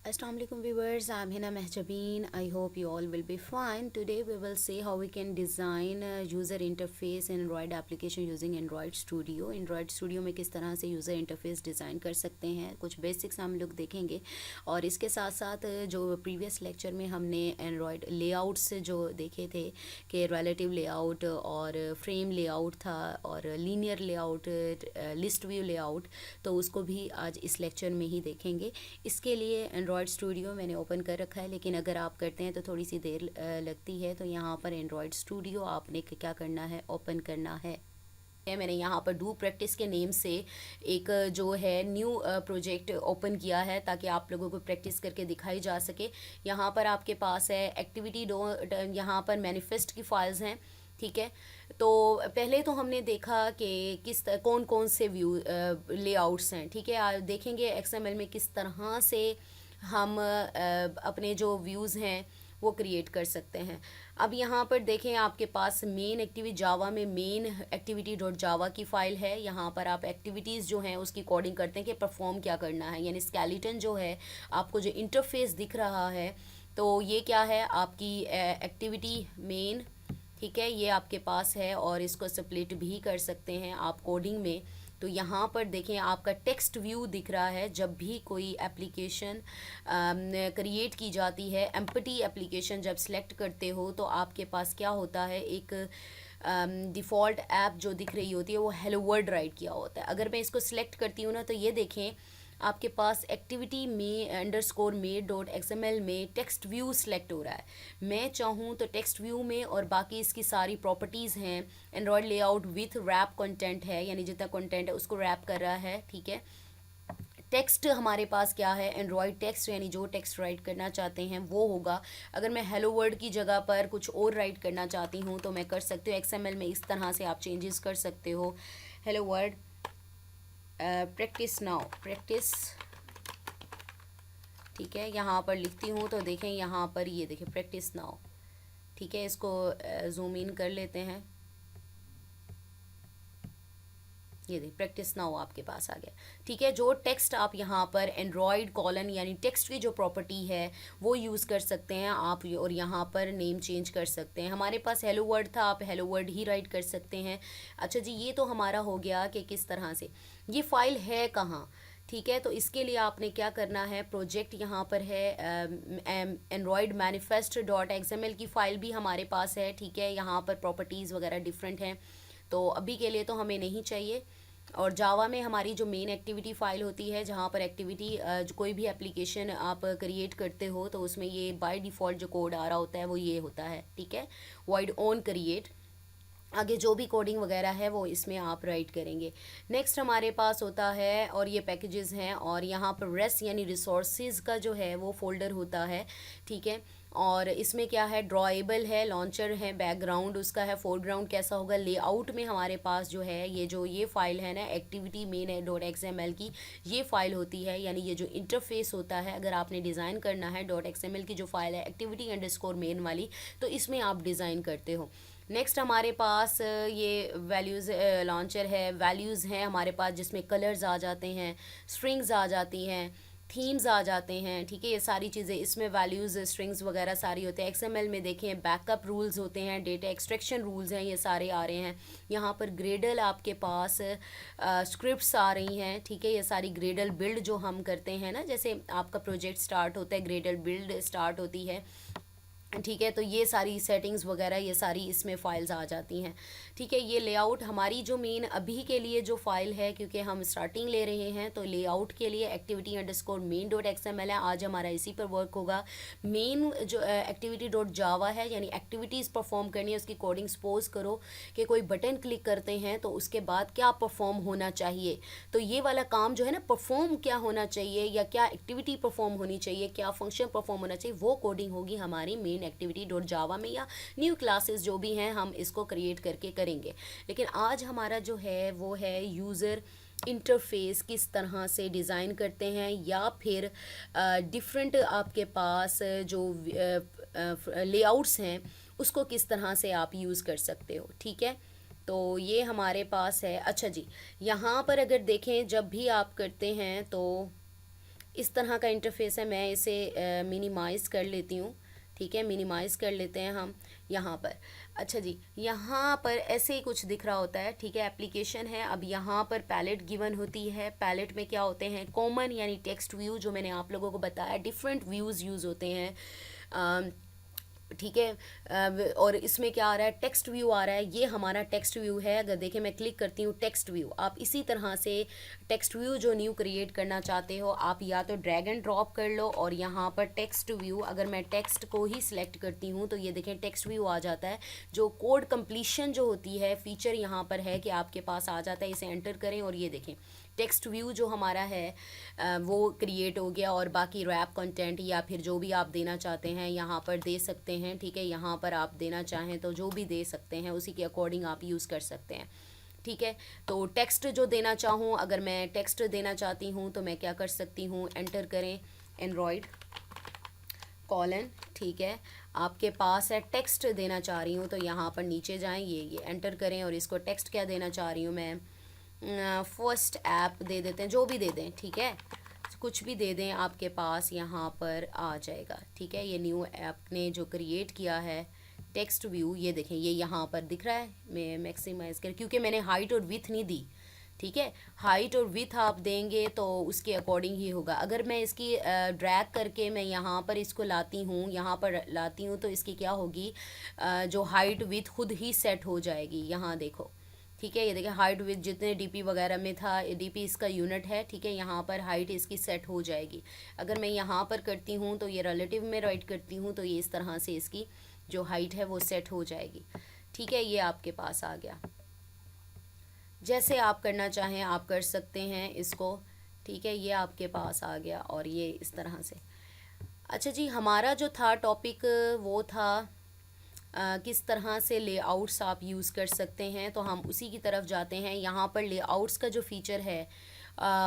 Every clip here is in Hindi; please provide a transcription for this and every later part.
Assalamualaikum viewers, I'm Hina Mehjabeen. I hope you all will be fine. Today we will see how we can design a user interface in Android application using Android Studio. Android Studio में किस तरह से यूज़र इंटरफेस डिज़ाइन कर सकते हैं, कुछ बेसिक्स हम लोग देखेंगे। और इसके साथ साथ जो प्रीवियस लेक्चर में हमने एंड्रॉयड लेआउट्स जो देखे थे कि रिलेटिव लेआउट और फ्रेम लेआउट था और linear layout, list view layout, तो उसको भी आज इस लेक्चर में ही देखेंगे। इसके लिए एंड्रॉयड स्टूडियो मैंने ओपन कर रखा है, लेकिन अगर आप करते हैं तो थोड़ी सी देर लगती है। तो यहाँ पर एंड्रॉयड स्टूडियो आपने क्या करना है, ओपन करना है। मैंने यहाँ पर डू प्रैक्टिस के नेम से एक जो है न्यू प्रोजेक्ट ओपन किया है ताकि आप लोगों को प्रैक्टिस करके दिखाई जा सके। यहाँ पर आपके पास है एक्टिविटी डो, यहाँ पर मैनिफेस्ट की फाइल्स हैं, ठीक है। तो पहले तो हमने देखा कि कौन कौन से व्यू लेआउट्स हैं, ठीक है। आप देखेंगे एक्सएमएल में किस तरह से हम अपने जो व्यूज़ हैं वो क्रिएट कर सकते हैं। अब यहाँ पर देखें, आपके पास मेन एक्टिविटी जावा में मेन एक्टिविटी डॉट जावा की फ़ाइल है। यहाँ पर आप एक्टिविटीज़ जो हैं उसकी कोडिंग करते हैं कि परफॉर्म क्या करना है, यानी स्केलेटन जो है आपको जो इंटरफेस दिख रहा है तो ये क्या है, आपकी एक्टिविटी मेन, ठीक है, ये आपके पास है। और इसको स्प्लिट भी कर सकते हैं आप कोडिंग में। तो यहाँ पर देखें आपका टेक्स्ट व्यू दिख रहा है। जब भी कोई एप्लीकेशन क्रिएट की जाती है, एम्पटी एप्लीकेशन जब सेलेक्ट करते हो तो आपके पास क्या होता है, एक डिफ़ॉल्ट ऐप जो दिख रही होती है वो हेलो वर्ल्ड राइट किया होता है। अगर मैं इसको सिलेक्ट करती हूँ ना तो ये देखें आपके पास एक्टिविटी में अंडरस्कोर में डॉट एक्सएमएल में टेक्स्ट व्यू सेलेक्ट हो रहा है। मैं चाहूँ तो टेक्स्ट व्यू में और बाकी इसकी सारी प्रॉपर्टीज़ हैं। Android layout with wrap content है, यानी जितना कंटेंट है उसको रैप कर रहा है, ठीक है। टेक्स्ट हमारे पास क्या है, एंड्रॉयड टेक्स्ट, यानी जो टेक्स्ट राइट करना चाहते हैं वो होगा। अगर मैं हेलो वर्ल्ड की जगह पर कुछ और राइट करना चाहती हूँ तो मैं कर सकती हूँ। एक्सएमएल में इस तरह से आप चेंजेस कर सकते हो। Hello world practice now, practice, ठीक है। यहाँ पर लिखती हूँ तो देखें यहाँ पर ये देखें प्रैक्टिस नाउ, ठीक है। इसको जूम इन कर लेते हैं, ये देख प्रैक्टिस नाउ आपके पास आ गया, ठीक है। जो टेक्स्ट आप यहाँ पर एंड्रॉयड कॉलन यानी टेक्स्ट की जो प्रॉपर्टी है वो यूज़ कर सकते हैं आप, और यहाँ पर नेम चेंज कर सकते हैं। हमारे पास हेलो वर्ड था, आप हेलो वर्ड ही राइट कर सकते हैं। अच्छा जी, ये तो हमारा हो गया कि किस तरह से ये फाइल है कहाँ, ठीक है। तो इसके लिए आपने क्या करना है, प्रोजेक्ट यहाँ पर है एंड्रॉयड मैनिफेस्ट डॉट एक्सएमएल की फ़ाइल भी हमारे पास है, ठीक है। यहाँ पर प्रॉपर्टीज़ वगैरह डिफरेंट हैं तो अभी के लिए तो हमें नहीं चाहिए। और जावा में हमारी जो मेन एक्टिविटी फ़ाइल होती है, जहाँ पर एक्टिविटी जो कोई भी एप्लीकेशन आप क्रिएट करते हो तो उसमें ये बाय डिफ़ॉल्ट जो कोड आ रहा होता है वो ये होता है, ठीक है। वॉइड ऑन क्रिएट, आगे जो भी कोडिंग वगैरह है वो इसमें आप राइट करेंगे। नेक्स्ट हमारे पास होता है, और ये पैकेजेस हैं, और यहाँ पर रेस यानी रिसोर्सेज का जो है वो फोल्डर होता है, ठीक है। और इसमें क्या है, ड्रॉएबल है, लॉन्चर है, बैकग्राउंड उसका है, फोरग्राउंड कैसा होगा। लेआउट में हमारे पास जो है ये फ़ाइल है ना, एक्टिविटी मेन है डॉट एक्सएमएल की ये फ़ाइल होती है, यानी ये जो इंटरफेस होता है अगर आपने डिज़ाइन करना है डॉट एक्सएमएल की जो फ़ाइल है एक्टिविटी अंडरस्कोर मेन वाली, तो इसमें आप डिज़ाइन करते हो। नेक्स्ट हमारे पास ये वैल्यूज़ लॉन्चर है, वैल्यूज़ हैं हमारे पास जिसमें कलर्स आ जाते हैं, स्ट्रिंग्स आ जाती हैं, थीम्स आ जाते हैं, ठीक है। ये सारी चीज़ें इसमें वैल्यूज़ स्ट्रिंग्स वगैरह सारी होते हैं। एक्सएमएल में देखें बैकअप रूल्स होते हैं, डेटा एक्सट्रैक्शन रूल्स हैं, ये सारे आ रहे हैं। यहाँ पर ग्रेडल आपके पास स्क्रिप्ट्स आ रही हैं, ठीक है। ये सारी ग्रेडल बिल्ड जो हम करते हैं ना, जैसे आपका प्रोजेक्ट स्टार्ट होता है ग्रेडल बिल्ड स्टार्ट होती है, ठीक है। तो ये सारी सेटिंग्स वगैरह ये सारी इसमें फ़ाइल्स आ जाती हैं, ठीक है। ये लेआउट हमारी जो मेन अभी के लिए जो फ़ाइल है, क्योंकि हम स्टार्टिंग ले रहे हैं तो लेआउट के लिए activity underscore main dot XML है। आज हमारा इसी पर वर्क होगा। मेन जो एक्टिविटी डॉट जावा है, यानी एक्टिविटीज़ परफॉर्म करनी है उसकी कोडिंग। सपोज करो कि कोई बटन क्लिक करते हैं तो उसके बाद क्या परफॉर्म होना चाहिए, तो ये वाला काम जो है ना, परफॉर्म क्या होना चाहिए या क्या एक्टिविटी परफॉर्म होनी चाहिए, क्या फंक्शन परफॉर्म होना चाहिए, वो कोडिंग होगी हमारी मेन एक्टिविटी डॉट जावा में, या न्यू क्लासेस जो भी हैं हम इसको क्रिएट करके करेंगे। लेकिन आज हमारा जो है वो है यूज़र इंटरफेस किस तरह से डिज़ाइन करते हैं, या फिर डिफरेंट आपके पास जो लेआउट्स हैं उसको किस तरह से आप यूज़ कर सकते हो, ठीक है। तो ये हमारे पास है। अच्छा जी, यहाँ पर अगर देखें जब भी आप करते हैं तो इस तरह का इंटरफेस है। मैं इसे मिनिमाइज़ कर लेती हूँ, ठीक है, मिनिमाइज़ कर लेते हैं हम यहाँ पर। अच्छा जी, यहाँ पर ऐसे ही कुछ दिख रहा होता है, ठीक है, एप्लीकेशन है। अब यहाँ पर पैलेट गिवन होती है। पैलेट में क्या होते हैं, कॉमन यानी टेक्स्ट व्यू, जो मैंने आप लोगों को बताया, डिफरेंट व्यूज़ यूज़ होते हैं, ठीक है। और इसमें क्या आ रहा है, टेक्स्ट व्यू आ रहा है। ये हमारा टेक्स्ट व्यू है। अगर देखें मैं क्लिक करती हूँ टेक्स्ट व्यू, आप इसी तरह से टेक्स्ट व्यू जो न्यू क्रिएट करना चाहते हो आप या तो ड्रैग एंड ड्रॉप कर लो, और यहाँ पर टेक्स्ट व्यू, अगर मैं टेक्स्ट को ही सिलेक्ट करती हूँ तो ये देखें टेक्स्ट व्यू आ जाता है। जो कोड कंप्लीशन जो होती है फीचर यहाँ पर है कि आपके पास आ जाता है, इसे एंटर करें और ये देखें टेक्स्ट व्यू जो हमारा है वो क्रिएट हो गया। और बाकी रैप कंटेंट या फिर जो भी आप देना चाहते हैं यहाँ पर दे सकते हैं, ठीक है। यहाँ पर आप देना चाहें तो जो भी दे सकते हैं, उसी के अकॉर्डिंग आप यूज़ कर सकते हैं, ठीक है। तो टेक्स्ट जो देना चाहूँ, अगर मैं टेक्स्ट देना चाहती हूँ तो मैं क्या कर सकती हूँ, एंटर करें एंड्रॉयड कॉलन, ठीक है। आपके पास है टेक्स्ट देना चाह रही हूँ तो यहाँ पर नीचे जाएं, ये एंटर करें और इसको टेक्स्ट क्या देना चाह रही हूँ मैं, फर्स्ट ऐप दे देते हैं, जो भी दे दें, ठीक है, कुछ भी दे दें, आपके पास यहाँ पर आ जाएगा, ठीक है। ये न्यू ऐप ने जो क्रिएट किया है टेक्स्ट व्यू, ये देखें ये यहाँ पर दिख रहा है। मैं मैक्सिमाइज़ कर, क्योंकि मैंने हाइट और विथ नहीं दी, ठीक है। हाइट और विथ आप देंगे तो उसके अकॉर्डिंग ही होगा। अगर मैं इसकी ड्रैग करके मैं यहाँ पर इसको लाती हूँ, यहाँ पर लाती हूँ, तो इसकी क्या होगी, जो हाइट विथ खुद ही सेट हो जाएगी। यहाँ देखो, ठीक है, ये देखिए हाइट विथ जितने डीपी वगैरह में था, डीपी इसका यूनिट है, ठीक है। यहाँ पर हाइट इसकी सेट हो जाएगी। अगर मैं यहाँ पर करती हूँ तो ये रिलेटिव में राइट करती हूँ तो ये इस तरह से इसकी जो हाइट है वो सेट हो जाएगी, ठीक है। ये आपके पास आ गया। जैसे आप करना चाहें आप कर सकते हैं इसको, ठीक है। ये आपके पास आ गया और ये इस तरह से। अच्छा जी, हमारा जो था टॉपिक वो था किस तरह से लेआउट्स आप यूज़ कर सकते हैं, तो हम उसी की तरफ जाते हैं। यहाँ पर लेआउट्स का जो फीचर है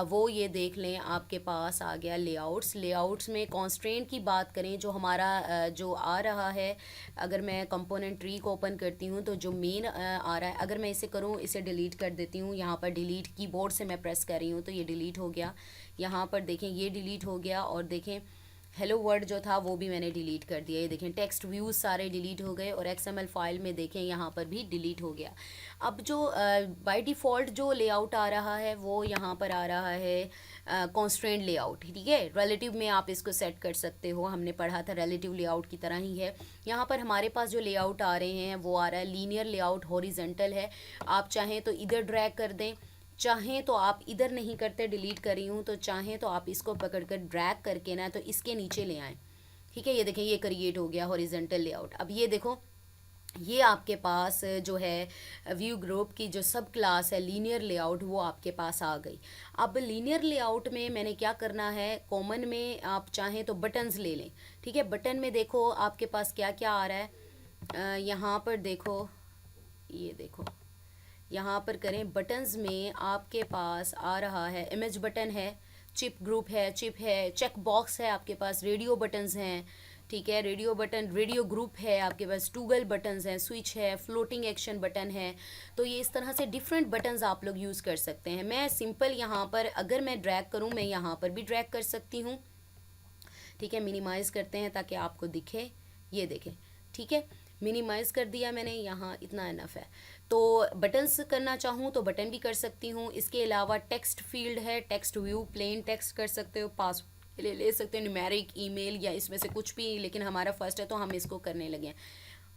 वो ये देख लें, आपके पास आ गया लेआउट्स। लेआउट्स में कॉन्स्ट्रेंट की बात करें, जो हमारा जो आ रहा है, अगर मैं कंपोनेंट ट्री को ओपन करती हूँ तो जो मेन आ रहा है, अगर मैं इसे करूँ, इसे डिलीट कर देती हूँ, यहाँ पर डिलीट कीबोर्ड से मैं प्रेस कर रही हूँ तो ये डिलीट हो गया। यहाँ पर देखें ये डिलीट हो गया, और देखें हेलो वर्ड जो था वो भी मैंने डिलीट कर दिया। ये देखें टेक्स्ट व्यूज़ सारे डिलीट हो गए, और XML फाइल में देखें यहाँ पर भी डिलीट हो गया। अब जो बाय डिफ़ॉल्ट जो लेआउट आ रहा है वो यहाँ पर आ रहा है कॉन्स्ट्रेंट लेआउट, ठीक है। रिलेटिव में आप इसको सेट कर सकते हो, हमने पढ़ा था रिलेटिव लेआउट की तरह ही है। यहाँ पर हमारे पास जो लेआउट आ रहे हैं वो आ रहा है लीनियर लेआउट, हॉरिजेंटल है। आप चाहें तो इधर ड्रैग कर दें, चाहें तो आप इधर नहीं करते, डिलीट करी हूँ, तो चाहें तो आप इसको पकड़कर ड्रैग करके ना तो इसके नीचे ले आएँ, ठीक है। ये देखें ये क्रिएट हो गया हॉरिजेंटल लेआउट। अब ये देखो, ये आपके पास जो है व्यू ग्रुप की जो सब क्लास है लीनियर लेआउट, वो आपके पास आ गई। अब लीनियर लेआउट में मैंने क्या करना है, कॉमन में आप चाहें तो बटन्स ले लें, ठीक है। बटन में देखो आपके पास क्या क्या आ रहा है, यहाँ पर देखो, ये देखो यहाँ पर करें बटन्स में आपके पास आ रहा है इमेज बटन है, चिप ग्रुप है, चिप है, चेक बॉक्स है, आपके पास रेडियो बटन्स हैं, ठीक है। रेडियो बटन, रेडियो ग्रुप है, आपके पास टूगल बटन्स हैं, स्विच है, फ्लोटिंग एक्शन बटन है। तो ये इस तरह से डिफरेंट बटन्स आप लोग यूज़ कर सकते हैं। मैं सिंपल यहाँ पर अगर मैं ड्रैग करूँ, मैं यहाँ पर भी ड्रैग कर सकती हूँ, ठीक है। मिनिमाइज़ करते हैं ताकि आपको दिखे, ये देखें, ठीक है। मिनिमाइज़ कर दिया मैंने, यहाँ इतना इनफ है। तो बटन्स करना चाहूँ तो बटन भी कर सकती हूँ। इसके अलावा टेक्स्ट फील्ड है, टेक्स्ट व्यू, प्लेन टेक्स्ट कर सकते हो, पास ले सकते हो, न्यूमेरिक, ईमेल या इसमें से कुछ भी, लेकिन हमारा फर्स्ट है तो हम इसको करने लगे हैं।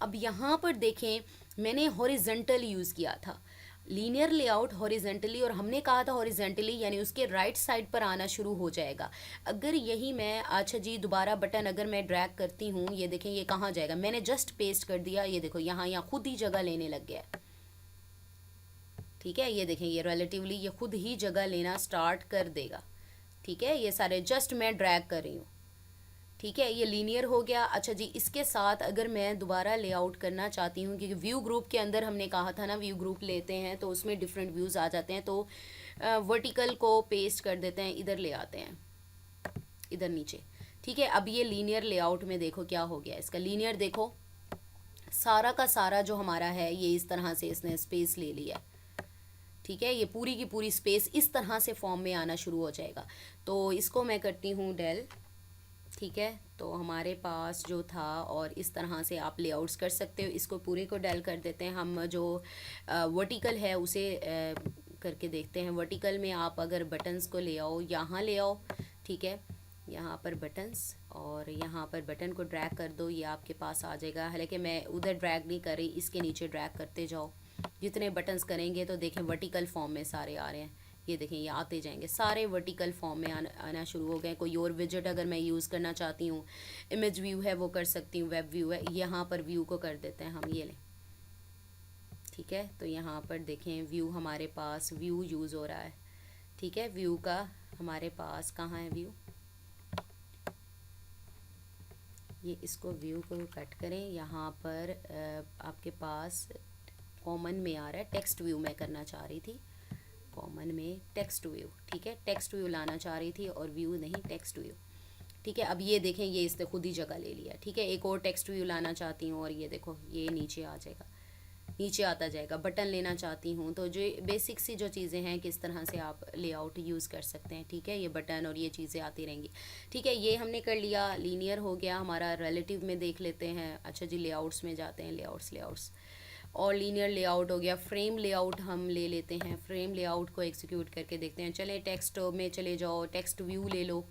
अब यहाँ पर देखें मैंने हॉरिजेंटल यूज़ किया था, लीनियर लेआउट हॉरिजेंटली, और हमने कहा था हॉरिजेंटली यानी उसके राइट साइड पर आना शुरू हो जाएगा। अगर यही मैं, अच्छा जी, दोबारा बटन अगर मैं ड्रैग करती हूँ, ये देखें ये कहाँ जाएगा, मैंने जस्ट पेस्ट कर दिया, ये देखो यहाँ खुद ही जगह लेने लग गया, ठीक है। ये देखें ये रिलेटिवली ये खुद ही जगह लेना स्टार्ट कर देगा, ठीक है। ये सारे जस्ट मैं ड्रैग कर रही हूँ, ठीक है। ये लीनियर हो गया। अच्छा जी, इसके साथ अगर मैं दोबारा लेआउट करना चाहती हूँ, क्योंकि व्यू ग्रुप के अंदर हमने कहा था ना व्यू ग्रुप लेते हैं तो उसमें डिफरेंट व्यूज़ आ जाते हैं, तो वर्टिकल को पेस्ट कर देते हैं, इधर ले आते हैं, इधर नीचे, ठीक है। अब ये लीनियर लेआउट में देखो क्या हो गया, इसका लीनियर देखो, सारा का सारा जो हमारा है ये इस तरह से इसने स्पेस ले लिया, ठीक है, ये पूरी की पूरी स्पेस इस तरह से फॉर्म में आना शुरू हो जाएगा। तो इसको मैं करती हूँ डेल। ठीक है, तो हमारे पास जो था, और इस तरह से आप लेआउट्स कर सकते हो। इसको पूरे को डेल कर देते हैं। हम जो वर्टिकल है उसे करके देखते हैं। वर्टिकल में आप अगर बटन्स को ले आओ, यहाँ ले आओ, ठीक है, यहाँ पर बटन्स, और यहाँ पर बटन को ड्रैग कर दो, ये आपके पास आ जाएगा। हालांकि मैं उधर ड्रैग नहीं कर रही, इसके नीचे ड्रैग करते जाओ। जितने बटन्स करेंगे तो देखें वर्टिकल फॉर्म में सारे आ रहे हैं। ये देखें, ये आते जाएंगे, सारे वर्टिकल फॉर्म में आना शुरू हो गए। कोई और विजेट अगर मैं यूज़ करना चाहती हूँ, इमेज व्यू है वो कर सकती हूँ, वेब व्यू है, यहाँ पर व्यू को कर देते हैं हम, ये लें। ठीक है, तो यहाँ पर देखें व्यू, हमारे पास व्यू यूज़ हो रहा है। ठीक है, व्यू का हमारे पास कहाँ है व्यू, ये इसको व्यू को कट करें। यहाँ पर आपके पास कॉमन में आ रहा है, टेक्स्ट व्यू मैं करना चाह रही थी, कॉमन में टेक्स्ट व्यू। ठीक है, टेक्स्ट व्यू लाना चाह रही थी और व्यू नहीं, टेक्स्ट व्यू। ठीक है, अब ये देखें, ये इसने खुद ही जगह ले लिया। ठीक है, एक और टेक्स्ट व्यू लाना चाहती हूँ और ये देखो, ये नीचे आ जाएगा, नीचे आता जाएगा। बटन लेना चाहती हूँ, तो जो बेसिक सी जो चीज़ें हैं, किस तरह से आप लेआउट यूज़ कर सकते हैं। ठीक है, ये बटन और ये चीज़ें आती रहेंगी। ठीक है, ये हमने कर लिया, लीनियर हो गया हमारा। रिलेटिव में देख लेते हैं। अच्छा जी, लेआउट्स में जाते हैं, लेआउट्स और लीनियर लेआउट हो गया। फ्रेम लेआउट हम ले लेते हैं, फ्रेम लेआउट को एग्जीक्यूट करके देखते हैं। चलें टेक्स्ट में चले जाओ, टेक्स्ट व्यू ले लो।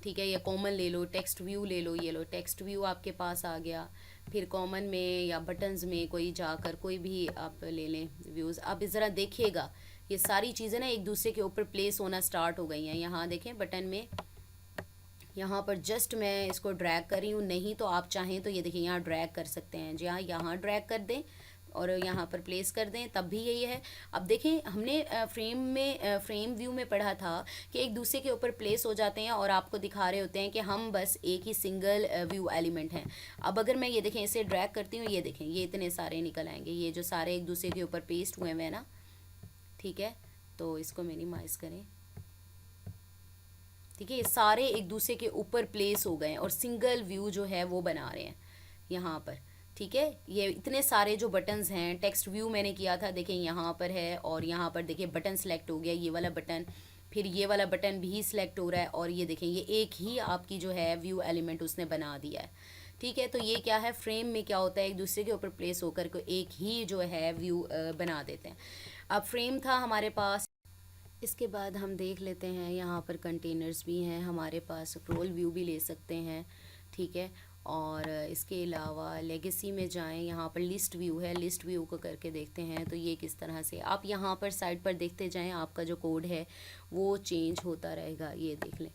ठीक है, ये कॉमन ले लो, टेक्स्ट व्यू ले लो, ये लो टेक्स्ट व्यू आपके पास आ गया। फिर कॉमन में या बटन्स में कोई जाकर कोई भी आप ले लें व्यूज़। अब ज़रा देखिएगा, ये सारी चीज़ें ना एक दूसरे के ऊपर प्लेस होना स्टार्ट हो गई हैं। यहाँ देखें बटन में, यहाँ पर जस्ट मैं इसको ड्रैग कर रही हूँ। नहीं तो आप चाहें तो ये देखिए, यहाँ ड्रैग कर सकते हैं, जहाँ यहाँ ड्रैग कर दें और यहाँ पर प्लेस कर दें, तब भी यही है। अब देखें, हमने फ्रेम व्यू में पढ़ा था कि एक दूसरे के ऊपर प्लेस हो जाते हैं और आपको दिखा रहे होते हैं कि हम बस एक ही सिंगल व्यू एलिमेंट हैं। अब अगर मैं ये देखें, इसे ड्रैग करती हूँ, ये देखें, ये इतने सारे निकल आएंगे, ये जो सारे एक दूसरे के ऊपर पेस्ट हुए हैं ना। ठीक है, तो इसको मिनिमाइज़ करें। ठीक है, ये सारे एक दूसरे के ऊपर प्लेस हो गए और सिंगल व्यू जो है वो बना रहे हैं यहाँ पर। ठीक है, ये इतने सारे जो बटन्स हैं, टेक्स्ट व्यू मैंने किया था, देखें यहाँ पर है, और यहाँ पर देखिए बटन सेलेक्ट हो गया, ये वाला बटन, फिर ये वाला बटन भी सिलेक्ट हो रहा है, और ये देखें, ये एक ही आपकी जो है व्यू एलिमेंट उसने बना दिया है। ठीक है, तो ये क्या है, फ्रेम में क्या होता है, एक दूसरे के ऊपर प्लेस होकर को एक ही जो है व्यू बना देते हैं। अब फ्रेम था हमारे पास। इसके बाद हम देख लेते हैं, यहाँ पर कंटेनर्स भी हैं हमारे पास, रोल व्यू भी ले सकते हैं। ठीक है, और इसके अलावा लेगेसी में जाएं, यहाँ पर लिस्ट व्यू है, लिस्ट व्यू को करके देखते हैं। तो ये किस तरह से आप यहाँ पर साइड पर देखते जाएं, आपका जो कोड है वो चेंज होता रहेगा, ये देख लें।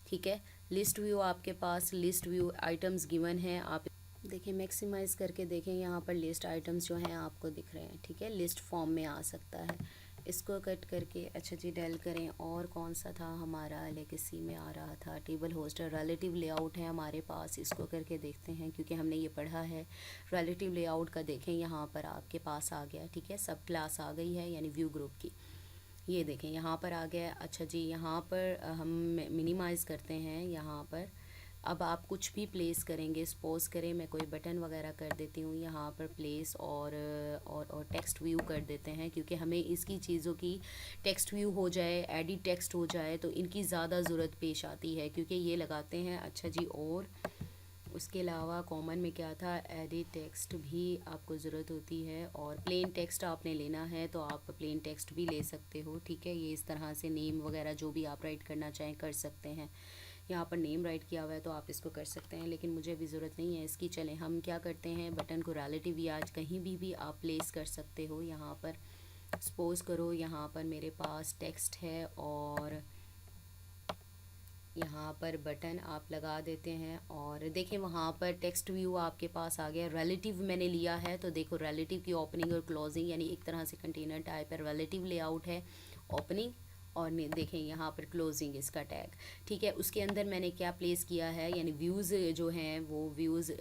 ठीक है, लिस्ट व्यू आपके पास, लिस्ट व्यू आइटम्स गिवन है, आप देखिए मैक्सिमाइज़ करके देखें, यहाँ पर लिस्ट आइटम्स जो हैं आपको दिख रहे हैं। ठीक है, लिस्ट फॉर्म में आ सकता है। इसको कट करके अच्छा जी डेल करें। और कौन सा था हमारा, लेगेसी में आ रहा था, टेबल होस्टर, रिलेटिव लेआउट है हमारे पास, इसको करके देखते हैं क्योंकि हमने ये पढ़ा है। रिलेटिव लेआउट का देखें, यहाँ पर आपके पास आ गया। ठीक है, सब क्लास आ गई है, यानी व्यू ग्रुप की, ये देखें यहाँ पर आ गया। अच्छा जी, यहाँ पर हम मिनिमाइज़ करते हैं। यहाँ पर अब आप कुछ भी प्लेस करेंगे, सपोज करें मैं कोई बटन वगैरह कर देती हूँ, यहाँ पर प्लेस और टेक्स्ट व्यू कर देते हैं, क्योंकि हमें इसकी चीज़ों की टेक्स्ट व्यू हो जाए, एडिट टेक्स्ट हो जाए, तो इनकी ज़्यादा ज़रूरत पेश आती है, क्योंकि ये लगाते हैं। अच्छा जी, और उसके अलावा कॉमन में क्या था, एडिट टेक्स्ट भी आपको ज़रूरत होती है, और प्लेन टेक्स्ट आपने लेना है तो आप प्लेन टेक्स्ट भी ले सकते हो। ठीक है, ये इस तरह से नेम वगैरह जो भी आप राइट करना चाहें कर सकते हैं। यहाँ पर नेम राइट किया हुआ है तो आप इसको कर सकते हैं, लेकिन मुझे अभी ज़रूरत नहीं है इसकी। चलें, हम क्या करते हैं, बटन को रिलेटिव या कहीं भी आप प्लेस कर सकते हो। यहाँ पर सपोज करो, यहाँ पर मेरे पास टेक्स्ट है और यहाँ पर बटन आप लगा देते हैं, और देखें वहाँ पर टेक्स्ट व्यू आपके पास आ गया। रिलेटिव मैंने लिया है तो देखो, रिलेटिव की ओपनिंग और क्लोजिंग, यानी एक तरह से कंटेनर टाइप है। रिलेटिव लेआउट है, ओपनिंग, और देखें यहाँ पर क्लोजिंग इसका टैग। ठीक है, उसके अंदर मैंने क्या प्लेस किया है, यानी व्यूज़ जो हैं वो व्यूज़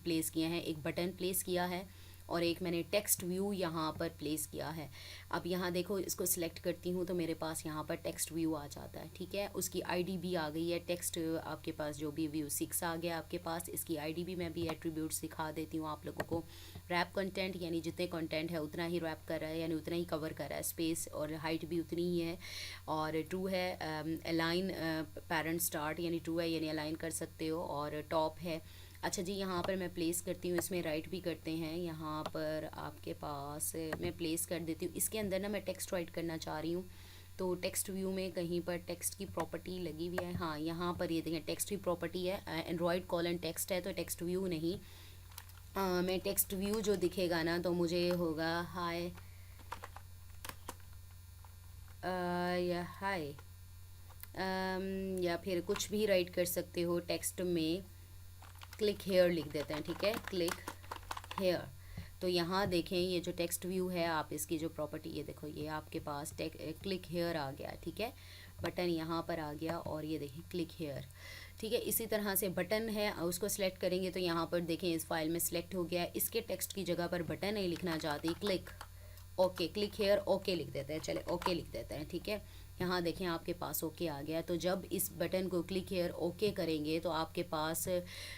प्लेस किए हैं, एक बटन प्लेस किया है, और एक मैंने टेक्स्ट व्यू यहाँ पर प्लेस किया है। अब यहाँ देखो, इसको सिलेक्ट करती हूँ तो मेरे पास यहाँ पर टेक्स्ट व्यू आ जाता है, ठीक है। उसकी आईडी भी आ गई है, टेक्स्ट आपके पास जो भी व्यू 6 आ गया आपके पास। इसकी आईडी भी मैं भी एट्रीब्यूट्स दिखा देती हूँ आप लोगों को। रैप कंटेंट यानी जितने कंटेंट है उतना ही रैप कर रहा है, यानी उतना ही कवर कर रहा है, स्पेस और हाइट भी उतनी ही है। और ट्रू है, अलाइन पेरेंट स्टार्ट यानी ट्रू है, यानी अलाइन कर सकते हो। और टॉप है। अच्छा जी, यहाँ पर मैं प्लेस करती हूँ, इसमें राइट भी करते हैं। यहाँ पर आपके पास मैं प्लेस कर देती हूँ। इसके अंदर ना मैं टेक्स्ट राइट करना चाह रही हूँ, तो टेक्स्ट व्यू में कहीं पर टेक्स्ट की प्रॉपर्टी लगी हुई है। हाँ, यहाँ पर ये देखें टेक्स्ट की प्रॉपर्टी है, एंड्रॉयड कॉलन टेक्स्ट है, तो टेक्स्ट व्यू नहीं। मैं टेक्स्ट व्यू जो दिखेगा ना तो मुझे होगा हाय या हाय, या फिर कुछ भी राइट कर सकते हो टेक्स्ट में। क्लिक हेयर लिख देते हैं, ठीक है, क्लिक हेयर। तो यहाँ देखें ये जो टेक्स्ट व्यू है, आप इसकी जो प्रॉपर्टी, ये देखो ये आपके पास क्लिक हेयर आ गया, ठीक है। बटन यहाँ पर आ गया और ये देखें क्लिक हेयर, ठीक है। इसी तरह से बटन है, उसको सिलेक्ट करेंगे तो यहाँ पर देखें इस फाइल में सिलेक्ट हो गया। इसके टेक्स्ट की जगह पर बटन नहीं लिखना चाहती, click okay, click here okay लिख देते हैं। चले ओके लिख देते हैं, ठीक है। यहाँ देखें आपके पास ओके आ गया। तो जब इस बटन को क्लिक हेयर ओके करेंगे तो आपके पास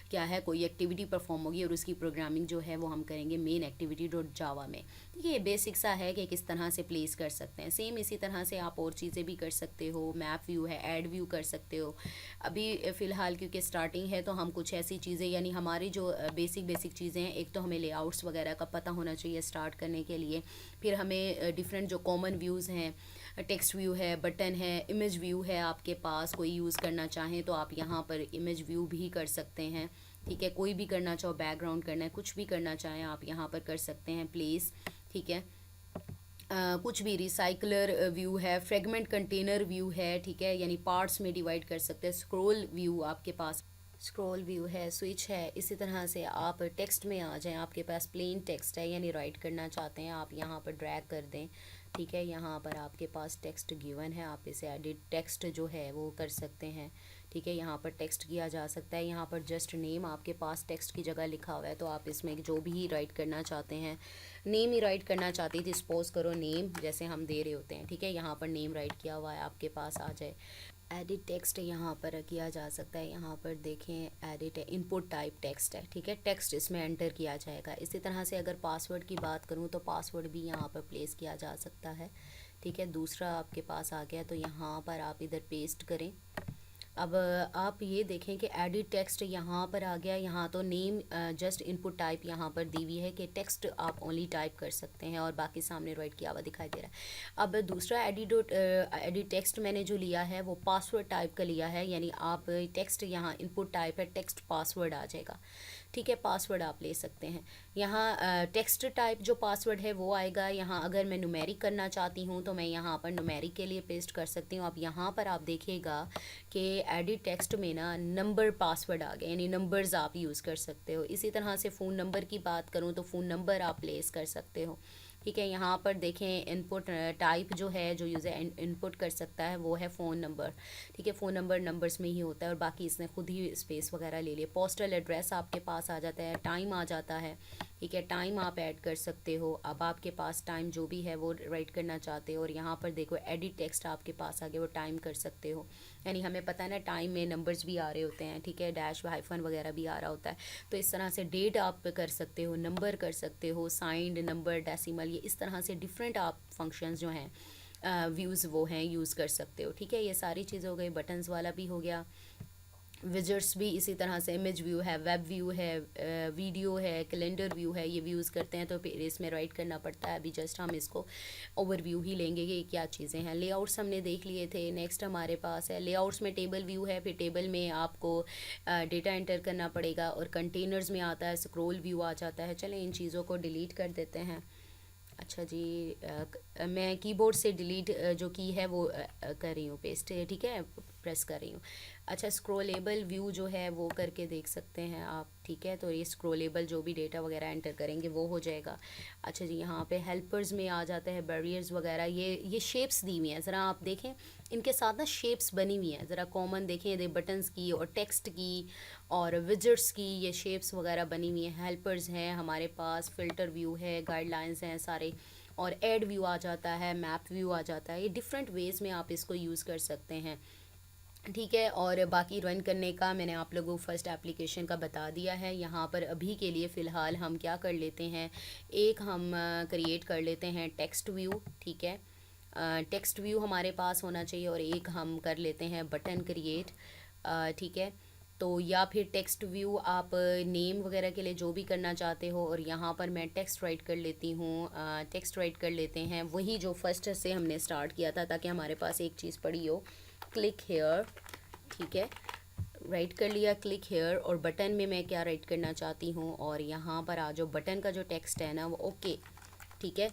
क्या है, कोई एक्टिविटी परफॉर्म होगी और उसकी प्रोग्रामिंग जो है वो हम करेंगे मेन एक्टिविटी डॉट जावा में। ठीक है, ये बेसिक सा है कि किस तरह से प्लेस कर सकते हैं। सेम इसी तरह से आप और चीज़ें भी कर सकते हो। मैप व्यू है, ऐड व्यू कर सकते हो। अभी फ़िलहाल क्योंकि स्टार्टिंग है तो हम कुछ ऐसी चीज़ें, यानी हमारी जो बेसिक चीज़ें हैं, एक तो हमें लेआउट्स वगैरह का पता होना चाहिए स्टार्ट करने के लिए। फिर हमें डिफरेंट जो कॉमन व्यूज़ हैं, टेक्स्ट व्यू है, बटन है, इमेज व्यू है, आपके पास कोई यूज़ करना चाहें तो आप यहाँ पर इमेज व्यू भी कर सकते हैं, ठीक है। कोई भी करना चाहो, बैकग्राउंड करना है, कुछ भी करना चाहें आप यहाँ पर कर सकते हैं, प्लेस, ठीक है। कुछ भी रिसाइकलर व्यू है, फ्रेगमेंट कंटेनर व्यू है, ठीक है, यानी पार्ट्स में डिवाइड कर सकते हैं। स्क्रॉल व्यू आपके पास, स्क्रॉल व्यू है, स्विच है। इसी तरह से आप टेक्स्ट में आ जाएं, आपके पास प्लेन टेक्स्ट है यानी राइट करना चाहते हैं, आप यहाँ पर ड्रैग कर दें, ठीक है। यहाँ पर आपके पास टेक्स्ट गिवन है, आप इसे एडिट टेक्स्ट जो है वो कर सकते हैं, ठीक है। यहाँ पर टेक्स्ट किया जा सकता है। यहाँ पर जस्ट नेम आपके पास टेक्स्ट की जगह लिखा हुआ है, तो आप इसमें जो भी राइट करना चाहते हैं, नेम ही राइट करना चाहती थी, सपोज करो नेम जैसे हम दे रहे होते हैं, ठीक है। यहाँ पर नेम राइट किया हुआ है, आपके पास आ जाए। एडिट टेक्स्ट यहाँ पर किया जा सकता है, यहाँ पर देखें एडिट है, इनपुट टाइप टेक्स्ट है, ठीक है। टेक्स्ट इसमें एंटर किया जाएगा। इसी तरह से अगर पासवर्ड की बात करूँ तो पासवर्ड भी यहाँ पर प्लेस किया जा सकता है, ठीक है। दूसरा आपके पास आ गया तो यहाँ पर आप इधर पेस्ट करें। अब आप ये देखें कि एडिट टेक्स्ट यहाँ पर आ गया। यहाँ तो नेम जस्ट इनपुट टाइप यहाँ पर दी हुई है कि टेक्स्ट आप ओनली टाइप कर सकते हैं और बाकी सामने राइट किया हुआ दिखाई दे रहा है। अब दूसरा एडिट टेक्स्ट मैंने जो लिया है वो पासवर्ड टाइप का लिया है, यानी आप टेक्स्ट यहाँ इनपुट टाइप है, टेक्स्ट पासवर्ड आ जाएगा, ठीक है। पासवर्ड आप ले सकते हैं। यहाँ टेक्स्ट टाइप जो पासवर्ड है वो आएगा। यहाँ अगर मैं न्यूमेरिक करना चाहती हूँ तो मैं यहाँ पर न्यूमेरिक के लिए पेस्ट कर सकती हूँ। अब यहाँ पर आप देखिएगा कि एडिट टेक्स्ट में ना नंबर पासवर्ड आ गया, यानी नंबर्स आप यूज़ कर सकते हो। इसी तरह से फ़ोन नंबर की बात करूँ तो फ़ोन नंबर आप प्लेस कर सकते हो, ठीक है। यहाँ पर देखें इनपुट टाइप जो है, जो यूज़र इनपुट कर सकता है वो है फ़ोन नंबर, ठीक है। फ़ोन नंबर नंबर्स में ही होता है और बाकी इसने खुद ही स्पेस वगैरह ले लिया। पोस्टल एड्रेस आपके पास आ जाता है, टाइम आ जाता है, ठीक है। टाइम आप ऐड कर सकते हो। अब आपके पास टाइम जो भी है वो राइट करना चाहते हो और यहाँ पर देखो एडिट टेक्स्ट आपके पास आ गया, वो टाइम कर सकते हो। यानी हमें पता है ना टाइम में नंबर्स भी आ रहे होते हैं, ठीक है, डैश हाइफन वगैरह भी आ रहा होता है। तो इस तरह से डेट आप कर सकते हो, नंबर कर सकते हो, साइंड नंबर, डेसिमल, ये इस तरह से डिफरेंट आप फंक्शंस जो हैं व्यूज़ वो हैं यूज़ कर सकते हो, ठीक है। ये सारी चीज़ें हो गई। बटन्स वाला भी हो गया। विजर्ट्स भी इसी तरह से, इमेज व्यू है, वेब व्यू है, वीडियो है, कैलेंडर व्यू है, ये व्यूज़ करते हैं तो फिर इसमें राइट करना पड़ता है। अभी जस्ट हम इसको ओवरव्यू ही लेंगे कि क्या चीज़ें हैं। लेआउट्स हमने देख लिए थे। नेक्स्ट हमारे पास है लेआउट्स में टेबल व्यू है, फिर टेबल में आपको डेटा एंटर करना पड़ेगा और कंटेनर्स में आता है स्क्रॉल व्यू आ जाता है। चलें इन चीज़ों को डिलीट कर देते हैं। अच्छा जी, मैं कीबोर्ड से डिलीट जो की है वो कर रही हूँ, पेस्ट, ठीक है, प्रेस कर रही हूँ। अच्छा, स्क्रोलेबल व्यू जो है वो करके देख सकते हैं आप, ठीक है। तो ये स्क्रोलेबल जो भी डेटा वगैरह एंटर करेंगे वो हो जाएगा। अच्छा जी, यहाँ पे हेल्पर्स में आ जाता है बैरियर्स वगैरह, ये शेप्स दी हुई हैं, ज़रा आप देखें इनके साथ ना शेप्स बनी हुई हैं, ज़रा कॉमन देखें, ये बटन्स की और टेक्स्ट की और विजट्स की ये शेप्स वगैरह बनी हुई हैं। हेल्पर्स हैं हमारे पास, फ़िल्टर व्यू है, गाइडलाइंस हैं सारे, और ऐड व्यू आ जाता है, मैप व्यू आ जाता है। ये डिफरेंट वेज़ में आप इसको यूज़ कर सकते हैं, ठीक है। और बाकी रन करने का मैंने आप लोगों को फर्स्ट एप्लीकेशन का बता दिया है। यहाँ पर अभी के लिए फ़िलहाल हम क्या कर लेते हैं, एक हम क्रिएट कर लेते हैं टेक्स्ट व्यू, ठीक है। टेक्स्ट व्यू हमारे पास होना चाहिए, और एक हम कर लेते हैं बटन क्रिएट, ठीक है। तो या फिर टेक्स्ट व्यू आप नेम वगैरह के लिए जो भी करना चाहते हो, और यहाँ पर मैं टेक्स्ट राइट कर लेती हूँ, टेक्स्ट राइट कर लेते हैं वही जो फर्स्ट से हमने स्टार्ट किया था, ताकि हमारे पास एक चीज़ पड़ी हो, क्लिक हेयर, ठीक है। राइट कर लिया क्लिक हेयर, और बटन में मैं क्या राइट करना चाहती हूँ, और यहाँ पर आ जाओ, बटन का जो टेक्स्ट है ना वो ओके, ठीक है।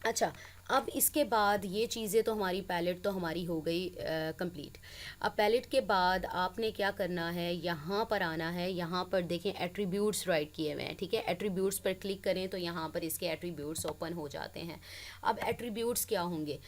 अच्छा, अब इसके बाद ये चीज़ें तो हमारी पैलेट तो हमारी हो गई कंप्लीट। अब पैलेट के बाद आपने क्या करना है, यहाँ पर आना है, यहाँ पर देखें एट्रीब्यूट्स राइट किए हुए हैं, ठीक है। एट्रीब्यूट्स पर क्लिक करें तो यहाँ पर इसके एट्रीब्यूट्स ओपन हो जाते हैं। अब एट्रीब्यूट्स क्या होंगे,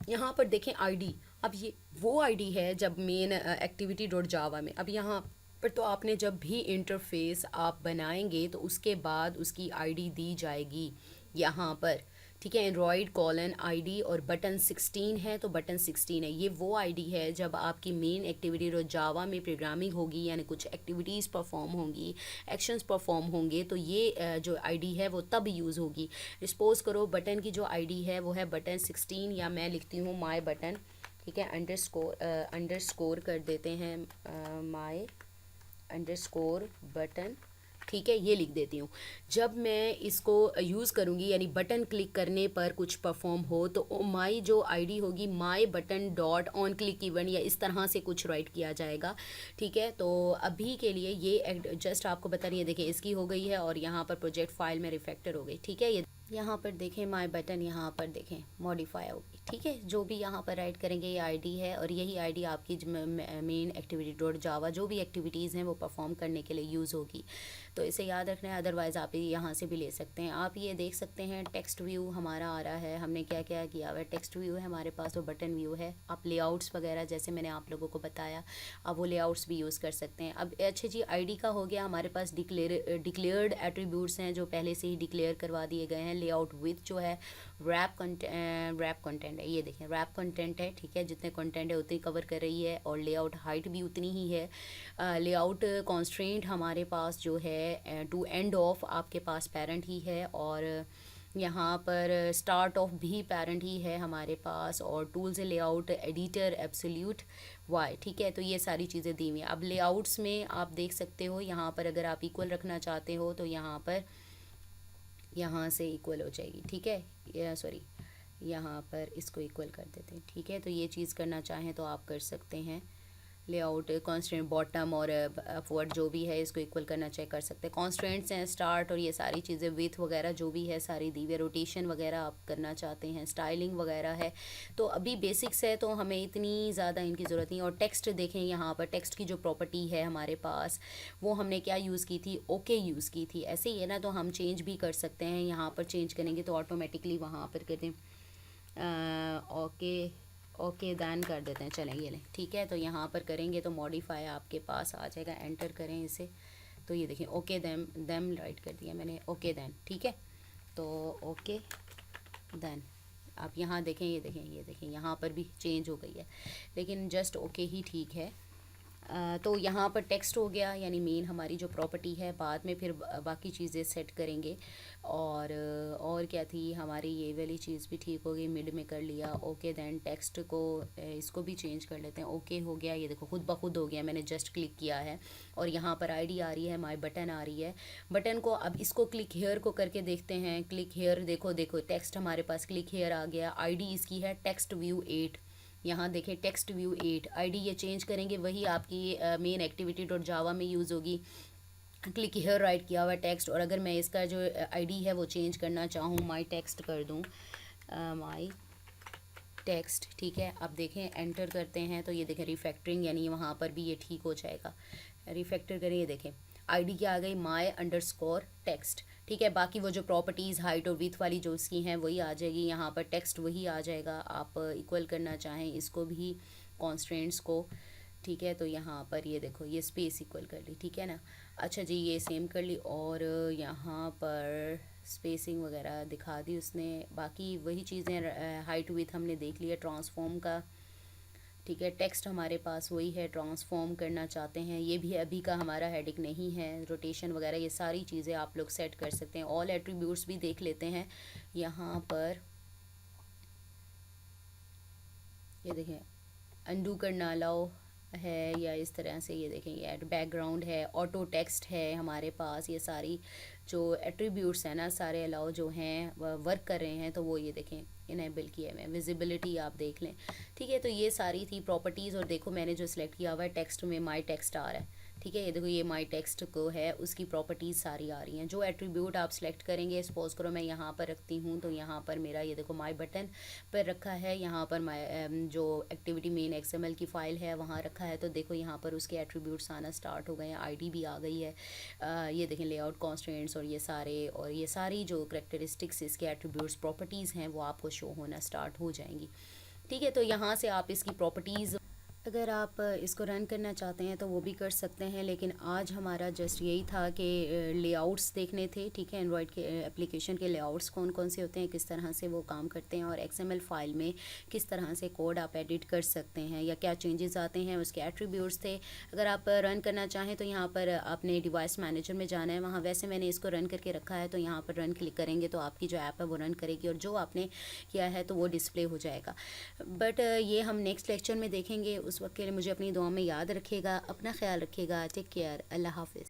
यहाँ पर देखें आईडी, अब ये वो आईडी है जब मेन एक्टिविटी डॉट जावा में, अब यहाँ पर तो आपने जब भी इंटरफेस आप बनाएंगे तो उसके बाद उसकी आईडी दी जाएगी यहाँ पर, ठीक है। एंड्रॉयड कॉलन आईडी, और बटन 16 है तो बटन 16 है, ये वो आईडी है जब आपकी मेन एक्टिविटी डॉट जावा में प्रोग्रामिंग होगी, यानी कुछ एक्टिविटीज़ परफॉर्म होंगी, एक्शंस परफॉर्म होंगे, तो ये जो आईडी है वो तब यूज़ होगी। सपोज करो बटन की जो आईडी है वो है बटन 16, या मैं लिखती हूँ माई बटन, ठीक है। अंडरस्कोर कर देते हैं, माई अंडरस्कोर बटन, ठीक है, ये लिख देती हूँ। जब मैं इसको यूज़ करूँगी, यानी बटन क्लिक करने पर कुछ परफॉर्म हो, तो माई जो आईडी होगी my button dot on click event, या इस तरह से कुछ राइट किया जाएगा, ठीक है। तो अभी के लिए ये जस्ट आपको बता रही है, देखिए इसकी हो गई है, और यहाँ पर प्रोजेक्ट फाइल में रिफैक्टर हो गई, ठीक है। ये यहाँ पर देखें माई बटन, यहाँ पर देखें मॉडिफाई होगी, ठीक है। जो भी यहाँ पर राइट करेंगे ये आईडी है, और यही आईडी आपकी मेन एक्टिविटी डॉट जावा जो भी एक्टिविटीज़ हैं वो परफॉर्म करने के लिए यूज़ होगी। तो इसे याद रखना है, अदरवाइज़ आप यहाँ से भी ले सकते हैं। आप ये देख सकते हैं टेक्स्ट व्यू हमारा आ रहा है, हमने क्या क्या किया हुआ है, टेक्स्ट व्यू है हमारे पास, और बटन व्यू है। आप लेआउट्स वगैरह जैसे मैंने आप लोगों को बताया, अब वो लेआउट्स भी यूज़ कर सकते हैं। अब अच्छा जी, आईडी का हो गया, हमारे पास डिक्लेयर्ड एट्रीब्यूट्स हैं जो पहले से ही डिक्लेयर करवा दिए गए हैं। लेआउट विथ जो है रैप कंटेंट है, ये देखें रैप कंटेंट है, ठीक है। जितने कंटेंट है उतनी कवर कर रही है, और लेआउट हाइट भी उतनी ही है। लेआउट कॉन्स्ट्रेंट हमारे पास जो है टू एंड ऑफ आपके पास पेरेंट ही है, और यहाँ पर स्टार्ट ऑफ भी पेरेंट ही है हमारे पास, और tools layout editor absolute Y, ठीक है। तो ये सारी चीज़ें दी हुई हैं। अब लेआउट्स में आप देख सकते हो, यहाँ पर अगर आप इक्वल रखना चाहते हो तो यहाँ पर यहाँ से इक्वल हो जाएगी, ठीक है। सॉरी, यहाँ पर इसको इक्वल कर देते हैं, ठीक है। तो ये चीज़ करना चाहें तो आप कर सकते हैं। लेआउट कॉन्स्टेंट बॉटम और अपवर्ड जो भी है इसको इक्वल करना चेक कर सकते हैं। कॉन्स्टेंट्स हैं स्टार्ट, और ये सारी चीज़ें विथ वगैरह जो भी है सारी दी हुई। रोटेशन वगैरह आप करना चाहते हैं, स्टाइलिंग वगैरह है। तो अभी बेसिक्स है तो हमें इतनी ज़्यादा इनकी ज़रूरत नहीं। और टेक्स्ट देखें, यहाँ पर टेक्स्ट की जो प्रॉपर्टी है हमारे पास वो हमने क्या यूज़ की थी, ओके यूज़ की थी। ऐसे ही है ना, तो हम चेंज भी कर सकते हैं। यहाँ पर चेंज करेंगे तो ऑटोमेटिकली वहाँ पर कर दें ओके, ओके दैन कर देते हैं, चलें ये लें, ठीक है। तो यहाँ पर करेंगे तो मॉडिफाई आपके पास आ जाएगा, एंटर करें इसे, तो ये देखें ओके देम राइट कर दिया मैंने, ओके दैन, ठीक है। तो ओके देन आप यहाँ देखें, ये देखें यहाँ पर भी चेंज हो गई है, लेकिन जस्ट ओके ही ठीक है। तो यहाँ पर टेक्स्ट हो गया, यानी मेन हमारी जो प्रॉपर्टी है। बाद में फिर बाकी चीज़ें सेट करेंगे। और क्या थी हमारी, ये वाली चीज़ भी ठीक हो गई, मिड में कर लिया ओके। देन टेक्स्ट को इसको भी चेंज कर लेते हैं, ओके हो गया, ये देखो खुद ब खुद हो गया, मैंने जस्ट क्लिक किया है। और यहाँ पर आईडी आ रही है, माई बटन आ रही है। बटन को अब इसको क्लिक हेयर को करके देखते हैं। क्लिक हेयर देखो टेक्स्ट हमारे पास क्लिक हेयर आ गया। आईडी इसकी है टेक्स्ट व्यू 8, यहाँ देखें टेक्स्ट व्यू 8। आईडी ये चेंज करेंगे वही आपकी मेन एक्टिविटी डॉट जावा में यूज़ होगी। क्लिक हेयर राइट किया हुआ टेक्स्ट, और अगर मैं इसका जो आईडी है वो चेंज करना चाहूँ, माई टेक्स्ट कर दूँ, माई टेक्स्ट, ठीक है। अब देखें एंटर करते हैं तो ये देखें रिफैक्टरिंग, यानी वहाँ पर भी ये ठीक हो जाएगा। रिफैक्टर करें, ये देखें आईडी क्या आ गई, माय अंडरस्कोर टेक्स्ट, ठीक है। बाकी वो जो प्रॉपर्टीज़ हाइट और विथ वाली जो उसकी हैं वही आ जाएगी, यहाँ पर टेक्स्ट वही आ जाएगा। आप इक्वल करना चाहें इसको भी, कॉन्स्टेंट्स को, ठीक है। तो यहाँ पर ये देखो ये स्पेस इक्वल कर ली, ठीक है ना। अच्छा जी, ये सेम कर ली और यहाँ पर स्पेसिंग वगैरह दिखा दी उसने। बाकी वही चीज़ें, हाइट विथ हमने देख लिया ट्रांसफॉर्म का, ठीक है। टेक्स्ट हमारे पास वही है, ट्रांसफॉर्म करना चाहते हैं ये भी अभी का हमारा हेडिक नहीं है। रोटेशन वगैरह ये सारी चीज़ें आप लोग सेट कर सकते हैं। ऑल एट्रीब्यूट्स भी देख लेते हैं यहाँ पर, ये देखें अनडू करना अलाउ है या इस तरह से, ये देखें ये बैकग्राउंड है, ऑटो टेक्स्ट है हमारे पास। ये सारी जो एट्रीब्यूट्स हैं ना सारे अलाउ जो हैं वर्क कर रहे हैं, तो वो ये देखें इनेबल किए हुए हैं। विजिबिलिटी आप देख लें, ठीक है। तो ये सारी थी प्रॉपर्टीज़। और देखो मैंने जो सिलेक्ट किया हुआ है टेक्स्ट में माई टेक्स्ट आ रहा है, ठीक है। ये देखो ये माई टेक्स्ट को है, उसकी प्रॉपर्टीज़ सारी आ रही हैं। जो एट्रीब्यूट आप सेलेक्ट करेंगे, सपोज करो मैं यहाँ पर रखती हूँ तो यहाँ पर मेरा ये देखो माई बटन पर रखा है, यहाँ पर माई जो एक्टिविटी मेन XML की फ़ाइल है वहाँ रखा है। तो देखो यहाँ पर उसके एट्रीब्यूट्स आना स्टार्ट हो गए हैं, आईडी भी आ गई है। ये देखें लेआउट कॉन्स्टेंट्स और ये सारी जो करेक्टरिस्टिक्स इसके एट्रीब्यूट्स प्रॉपर्टीज़ हैं वो आपको शो होना स्टार्ट हो जाएंगी, ठीक है। तो यहाँ से आप इसकी प्रॉपर्टीज़, अगर आप इसको रन करना चाहते हैं तो वो भी कर सकते हैं। लेकिन आज हमारा जस्ट यही था कि लेआउट्स देखने थे, ठीक है। एंड्रॉयड के एप्लीकेशन के लेआउट्स कौन कौन से होते हैं, किस तरह से वो काम करते हैं, और XML फाइल में किस तरह से कोड आप एडिट कर सकते हैं या क्या चेंजेस आते हैं, उसके एट्रीब्यूट्स थे। अगर आप रन करना चाहें तो यहाँ पर आपने डिवाइस मैनेजर में जाना है, वहाँ वैसे मैंने इसको रन करके रखा है, तो यहाँ पर रन क्लिक करेंगे तो आपकी जो ऐप है वो रन करेगी और जो आपने किया है तो वो डिस्प्ले हो जाएगा। बट ये हम नेक्स्ट लेक्चर में देखेंगे। उस वक्त के लिए मुझे अपनी दुआ में याद रखिएगा, अपना ख्याल रखिएगा। टेक केयर, अल्लाह हाफिज़।